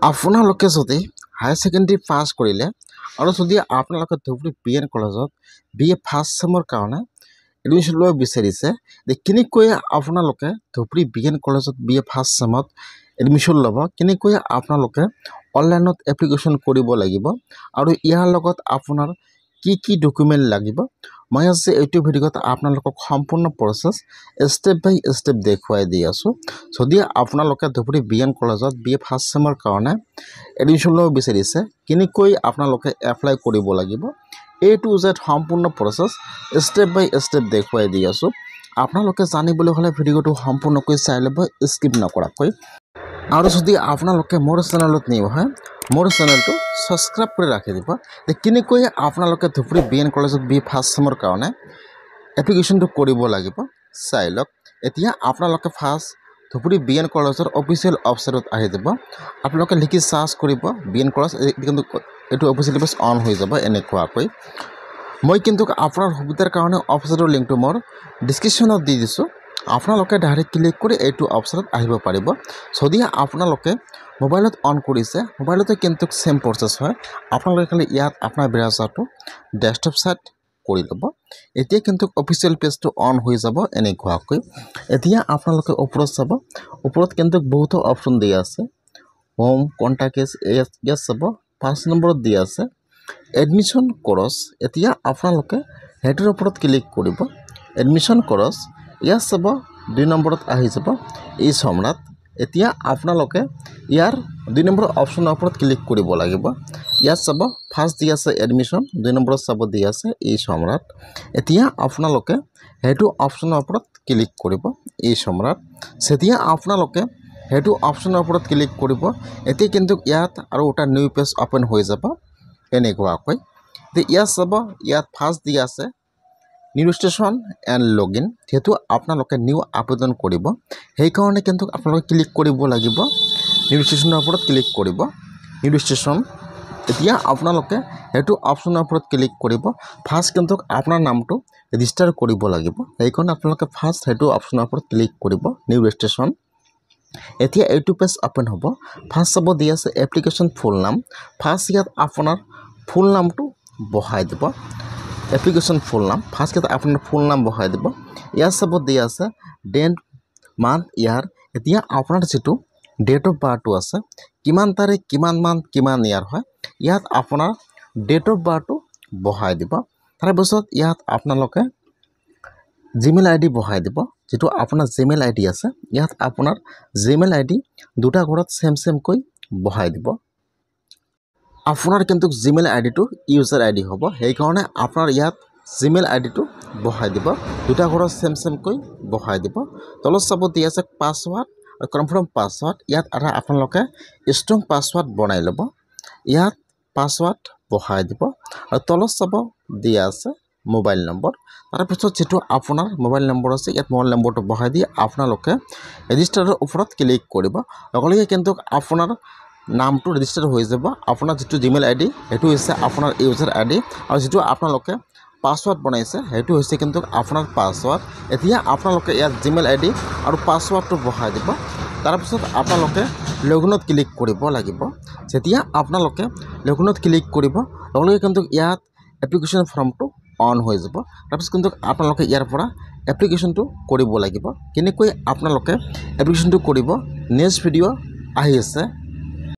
আপোনালোকে যদি higher secondary pass কৰিলে আৰু যদি আপোনালোকে ধুবুৰী BN কলেজত BA ফাৰ্ষ্ট ছেমৰ কাৰণে এডমিশ্যন ল'ব বিচাৰিছে কেনেকৈ আপোনালোকে ধুবুৰী BN কলেজত BA ফাৰ্ষ্ট ছেমত এডমিশ্যন ল'ব, কেনেকৈ আপোনালোকে অনলাইনত এপ্লিকেশ্যন কৰিব লাগিব আৰু ইয়াৰ লগত আপোনাৰ কি ডকুমেণ্ট লাগিব, মই আজি এইটো ভিডিঅ'ত আপোনালোকক সম্পূৰ্ণ প্ৰচেছ ষ্টেপ বাই ষ্টেপ দেখুৱাই দি আছোঁ। যদি আপোনালোকে ধুবুৰী BN কলেজত BA ফাৰ্ষ্ট ছেমৰ কাৰণে এডমিশ্যন ল'ব বিচাৰিছে, কেনেকৈ আপোনালোকে এপ্লাই কৰিব লাগিব, A to Z সম্পূৰ্ণ প্ৰচেছ ষ্টেপ বাই ষ্টেপ দেখুৱাই দি আছোঁ। আপোনালোকে জানিবলৈ হ'লে ভিডিঅ'টো সম্পূৰ্ণকৈ চাই ল'ব, স্কিপ নকৰাকৈ। আৰু যদি আপোনালোকে মোৰ চেনেলত নিউ হয়, মোৰ চেনেলটো ছাবস্ক্ৰাইব কৰি ৰাখি দিব। কেনেকৈ আপোনালোকে ধুবুৰী BN কলেজত BA ফাৰ্ষ্ট ছেমৰ কাৰণে এপ্লিকেশ্যনটো কৰিব লাগিব চাই লওক। এতিয়া আপোনালোকে ফাৰ্ষ্ট ধুবুৰী BN কলেজৰ অফিচিয়েল ৱেবছাইটত আহি যাব। আপোনালোকে লিখি চাৰ্চ কৰিব BN কলেজ, কিন্তু এইটো অফিচিয়েল পেজ অন হৈ যাব এনেকুৱাকৈ। মই কিন্তু আপোনাৰ সুবিধাৰ কাৰণে ৱেবছাইটৰ লিংকটো মোৰ ডিছক্ৰিপশ্যনত দি দিছোঁ। আপোনালোকে ডাইৰেক্ট ক্লিক কৰি এইটো ৱেবছাইটত আহিব পাৰিব। যদি আপোনালোকে মোবাইলত অন কৰিছে, মোবাইলতে কিন্তু ছেম প্ৰচেছ হয়। আপোনালোকে খালি ইয়াত আপোনাৰ ব্ৰাউজাৰটো ডেস্কটপ ছাইড কৰি ল'ব। এতিয়া কিন্তু অফিচিয়েল পেজটো অন হৈ যাব এনেকুৱাকৈ। এতিয়া আপোনালোকে ওপৰত চাব, ওপৰত কিন্তু বহুতো অপশ্যন দিয়া আছে। হোম, কণ্টেক্ট ইয়াত চাব 5 নম্বৰত দিয়া আছে এডমিশ্যন কোৰ্ছ। এতিয়া আপোনালোকে সেইটোৰ ওপৰত ক্লিক কৰিব। এডমিশ্যন কোৰ্ছ ইয়াত চাব 2 নম্বৰত আহি যাব ই সম্ৰাট। এতিয়া আপোনালোকে ইয়াৰ 2 নম্বৰ অপশ্যনৰ ওপৰত ক্লিক কৰিব লাগিব। ইয়াত চাব ফাৰ্ষ্ট দি আছে এডমিশ্যন, 2 নম্বৰত চাব দি আছে ই সম্ৰাট। এতিয়া আপোনালোকে সেইটো অপশ্যনৰ ওপৰত ক্লিক কৰিব ই সম্ৰাট। যেতিয়া আপোনালোকে সেইটো অপশ্যনৰ ওপৰত ক্লিক কৰিব, এতিয়া কিন্তু ইয়াত আৰু এটা নিউ পেজ অপেন হৈ যাব এনেকুৱাকৈ। ইয়াত চাব, ইয়াত ফাৰ্ষ্ট দি আছে নিউ ৰেজিষ্ট্ৰেশ্যন এণ্ড লগইন। যিহেতু আপোনালোকে নিউ আবেদন কৰিব, সেইকাৰণে কিন্তু আপোনালোকে ক্লিক কৰিব লাগিব নিউ ৰেজিষ্ট্ৰেশ্যনৰ ওপৰত ক্লিক কৰিব নিউ ৰেজিষ্ট্ৰেশ্যন। এতিয়া আপোনালোকে সেইটো অপশ্যনৰ ওপৰত ক্লিক কৰিব। ফাৰ্ষ্ট কিন্তু আপোনাৰ নামটো ৰেজিষ্টাৰ কৰিব লাগিব, সেইকাৰণে আপোনালোকে ফাৰ্ষ্ট সেইটো অপশ্যনৰ ওপৰত ক্লিক কৰিব নিউ ৰেজিষ্ট্ৰেশ্যন। এতিয়া এইটো পেজ অপেন হ'ব। ফাৰ্ষ্ট চাব দি আছে এপ্লিকেশ্যন ফুল নাম। ফাৰ্ষ্ট ইয়াত আপোনাৰ ফুল নামটো বহাই দিব, এপ্লিকেশ্যন ফুল নাম। ফাৰ্ষ্ট ইয়াত আপোনাৰ ফুল নাম বহাই দিব। ইয়াত চাব দি আছে ডেট, মান্থ, ইয়াৰ। এতিয়া আপোনাৰ যিটো ডেট অফ বাৰ্থটো আছে, কিমান তাৰিখ, কিমান মান্থ, কিমান ইয়াৰ হয়, ইয়াত আপোনাৰ ডেট অফ বাৰ্থটো বহাই দিব। তাৰপিছত ইয়াত আপোনালোকে জিমেইল ID বহাই দিব, যিটো আপোনাৰ জিমেইল ID আছে। ইয়াত আপোনাৰ জিমেইল ID দুটা ঘৰত ছেমকৈ বহাই দিব। আপোনাৰ কিন্তু জিমেইল IDটো ইউজাৰ ID হ'ব, সেইকাৰণে আপোনাৰ ইয়াত জিমেইল IDটো বহাই দিব, দুটা ঘৰত ছেমকৈ বহাই দিব। তলত চাব দি আছে পাছৱাৰ্ড আৰু কনফাৰ্ম পাছৱাৰ্ড। ইয়াত এটা আপোনালোকে ষ্ট্ৰং পাছৱাৰ্ড বনাই ল'ব। ইয়াত পাছৱাৰ্ড বহাই দিব আৰু তলত চাব দিয়া আছে মোবাইল নম্বৰ। তাৰপিছত যিটো আপোনাৰ মোবাইল নম্বৰ আছে, ইয়াত মোবাইল নম্বৰটো বহাই দি আপোনালোকে ৰেজিষ্টাৰৰ ওপৰত ক্লিক কৰিব। লগে কিন্তু আপোনাৰ নামটো ৰেজিষ্টাৰ হৈ যাব। আপোনাৰ যিটো জিমেইল ID সেইটো হৈছে আপোনাৰ ইউজাৰ ID, আৰু যিটো আপোনালোকে পাছৱাৰ্ড বনাইছে সেইটো হৈছে কিন্তু আপোনাৰ পাছৱাৰ্ড। এতিয়া আপোনালোকে ইয়াত জিমেইল ID আৰু পাছৱাৰ্ডটো বহাই দিব। তাৰপিছত আপোনালোকে লগইনত ক্লিক কৰিব লাগিব। যেতিয়া আপোনালোকে লগইনত ক্লিক কৰিব, লগে কিন্তু ইয়াত এপ্লিকেশ্যন ফৰ্মটো অন হৈ যাব। তাৰপিছত কিন্তু আপোনালোকে ইয়াৰ পৰা এপ্লিকেশ্যনটো কৰিব লাগিব। কেনেকৈ আপোনালোকে এপ্লিকেশ্যনটো কৰিব নেক্সট ভিডিঅ' আহি আছে